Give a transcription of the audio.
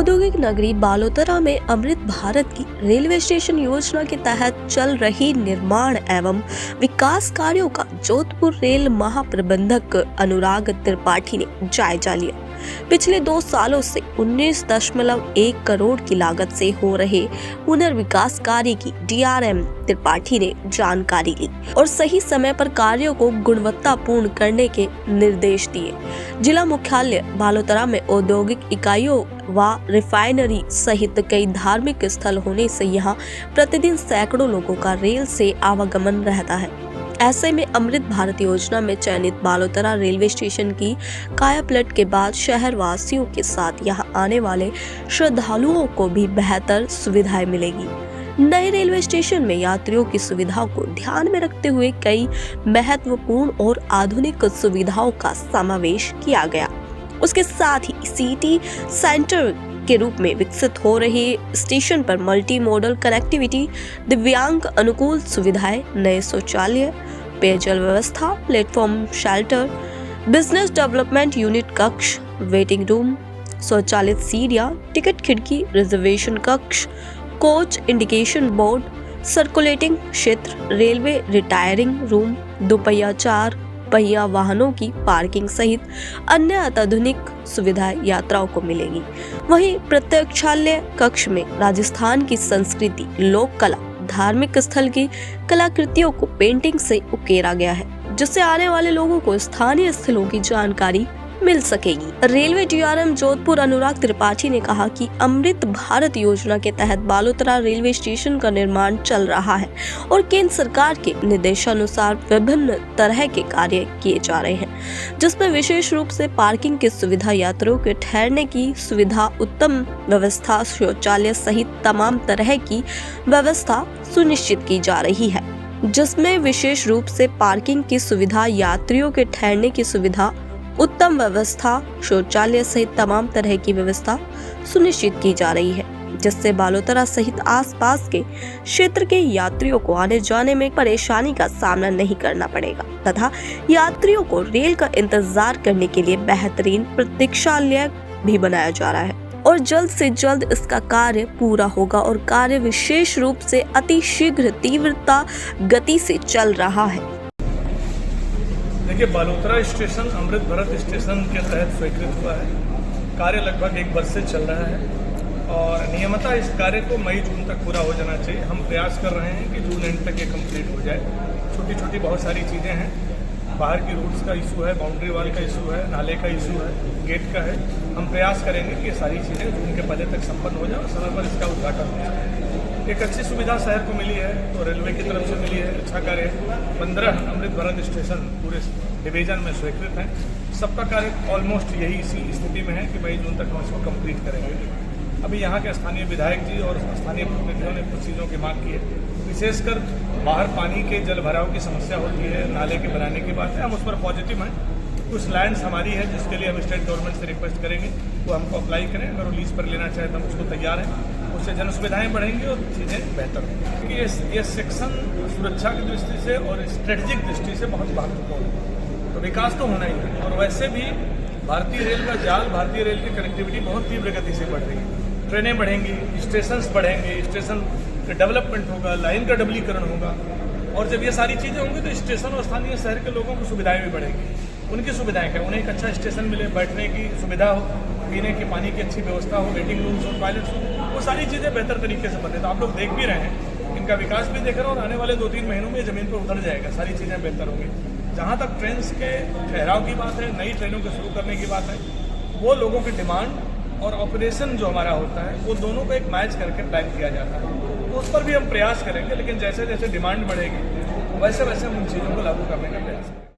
औद्योगिक नगरी बालोतरा में अमृत भारत की रेलवे स्टेशन योजना के तहत चल रही निर्माण एवं विकास कार्यों का जोधपुर रेल महाप्रबंधक अनुराग त्रिपाठी ने जायजा लिया। पिछले 2 सालों से 19.1 करोड़ की लागत से हो रहे पुनर्विकास कार्य की डीआरएम त्रिपाठी ने जानकारी ली और सही समय पर कार्यों को गुणवत्तापूर्ण करने के निर्देश दिए। जिला मुख्यालय बालोतरा में औद्योगिक इकाइयों व रिफाइनरी सहित कई धार्मिक स्थल होने से यहाँ प्रतिदिन सैकड़ों लोगों का रेल से आवागमन रहता है। ऐसे में अमृत भारत योजना में चयनित बालोतरा रेलवे स्टेशन की कायापलट के बाद शहर वासियों के साथ यहाँ आने वाले श्रद्धालुओं को भी बेहतर सुविधाएं मिलेगी। नए रेलवे स्टेशन में यात्रियों की सुविधाओं को ध्यान में रखते हुए कई महत्वपूर्ण और आधुनिक सुविधाओं का समावेश किया गया। उसके साथ ही सिटी सेंटर के रूप में विकसित हो रहे स्टेशन पर मल्टी मॉडल कनेक्टिविटी, दिव्यांग अनुकूल सुविधाएं, नए शौचालय, पेयजल व्यवस्था, platform shelter, business development unit कक्ष, वेटिंग रूम, स्वचालित सीढ़ियां, टिकट खिड़की, रिजर्वेशन कक्ष, कोच इंडिकेशन बोर्ड, सर्कुलेटिंग क्षेत्र, रेलवे रिटायरिंग रूम, दोपहिया 4 पहिया वाहनों की पार्किंग सहित अन्य अत्याधुनिक सुविधाएं यात्राओं को मिलेगी। वहीं प्रत्यक्षालय कक्ष में राजस्थान की संस्कृति, लोक कला, धार्मिक स्थल की कलाकृतियों को पेंटिंग से उकेरा गया है, जिससे आने वाले लोगों को स्थानीय स्थलों की जानकारी मिल सकेगी। रेलवे डीआरएम जोधपुर अनुराग त्रिपाठी ने कहा कि अमृत भारत योजना के तहत बालोतरा रेलवे स्टेशन का निर्माण चल रहा है और केंद्र सरकार के निर्देशानुसार विभिन्न तरह के कार्य किए जा रहे हैं, जिसमें विशेष रूप से पार्किंग की सुविधा, यात्रियों के ठहरने की सुविधा, उत्तम व्यवस्था, शौचालय सहित तमाम तरह की व्यवस्था सुनिश्चित की जा रही है, जिसमें विशेष रूप से पार्किंग की सुविधा, यात्रियों के ठहरने की सुविधा, उत्तम व्यवस्था, शौचालय सहित तमाम तरह की व्यवस्था सुनिश्चित की जा रही है, जिससे बालोतरा सहित आसपास के क्षेत्र के यात्रियों को आने जाने में परेशानी का सामना नहीं करना पड़ेगा तथा यात्रियों को रेल का इंतजार करने के लिए बेहतरीन प्रतीक्षालय भी बनाया जा रहा है और जल्द से जल्द इसका कार्य पूरा होगा और कार्य विशेष रूप से अति शीघ्र तीव्रता गति से चल रहा है। देखिए, बालोतरा स्टेशन अमृत भारत स्टेशन के तहत स्वीकृत हुआ है। कार्य लगभग 1 वर्ष से चल रहा है और नियमतः इस कार्य को मई जून तक पूरा हो जाना चाहिए। हम प्रयास कर रहे हैं कि जून एंड तक ये कंप्लीट हो जाए। छोटी छोटी बहुत सारी चीज़ें हैं, बाहर की रूट्स का इशू है, बाउंड्री वाल का इशू है, नाले का इशू है, गेट का है। हम प्रयास करेंगे कि ये सारी चीज़ें जून के पहले तक संपन्न हो जाए और समय पर इसका उद्घाटन हो जाए। एक अच्छी सुविधा शहर को मिली है तो रेलवे की तरफ से मिली है, अच्छा कार्य है। 15 अमृत भारत स्टेशन पूरे डिवीजन में स्वीकृत हैं। सबका कार्य ऑलमोस्ट यही इसी स्थिति में है कि मई जून तक हम इसको कंप्लीट करेंगे। अभी यहाँ के स्थानीय विधायक जी और स्थानीय प्रतिनिधियों ने कुछ चीज़ों की मांग की है, विशेषकर बाहर पानी के जल भराव की समस्या होती है, नाले के बनाने की बात है। हम उस पर पॉजिटिव हैं। कुछ लैंड्स हमारी है जिसके लिए हम स्टेट गवर्नमेंट से रिक्वेस्ट करेंगे वो हमको अप्लाई करें। अगर वो लीज पर लेना चाहे तो हम उसको तैयार हैं। उससे जन सुविधाएँ बढ़ेंगी और चीज़ें बेहतर होंगी। क्योंकि ये सेक्शन सुरक्षा की दृष्टि से और स्ट्रेटजिक दृष्टि से बहुत महत्वपूर्ण है, तो विकास तो होना ही है। और वैसे भी भारतीय रेल का जाल, भारतीय रेल की कनेक्टिविटी बहुत तीव्र गति से बढ़ रही है। ट्रेनें बढ़ेंगी, स्टेशंस बढ़ेंगे, स्टेशन का डेवलपमेंट होगा, लाइन का डबलीकरण होगा और जब ये सारी चीज़ें होंगी तो स्टेशन और स्थानीय शहर के लोगों को सुविधाएं भी बढ़ेंगी। उनकी सुविधाएं क्या, उन्हें एक अच्छा स्टेशन मिले, बैठने की सुविधा हो, पीने की पानी की अच्छी व्यवस्था हो, वेटिंग रूम्स हो, टॉयलेट्स हो, वो सारी चीज़ें बेहतर तरीके से बने। तो आप लोग देख भी रहे हैं, इनका विकास भी देख रहे हैं और आने वाले 2-3 महीनों में ज़मीन पर उतर जाएगा, सारी चीज़ें बेहतर होंगी। जहाँ तक ट्रेन के ठहराव की बात है, नई ट्रेनों को शुरू करने की बात है, वो लोगों की डिमांड और ऑपरेशन जो हमारा होता है वो दोनों को एक मैच करके प्लान किया जाता है। तो उस पर भी हम प्रयास करेंगे, लेकिन जैसे जैसे डिमांड बढ़ेगी वैसे वैसे हम उन चीज़ों को लागू करने का प्रयास करेंगे।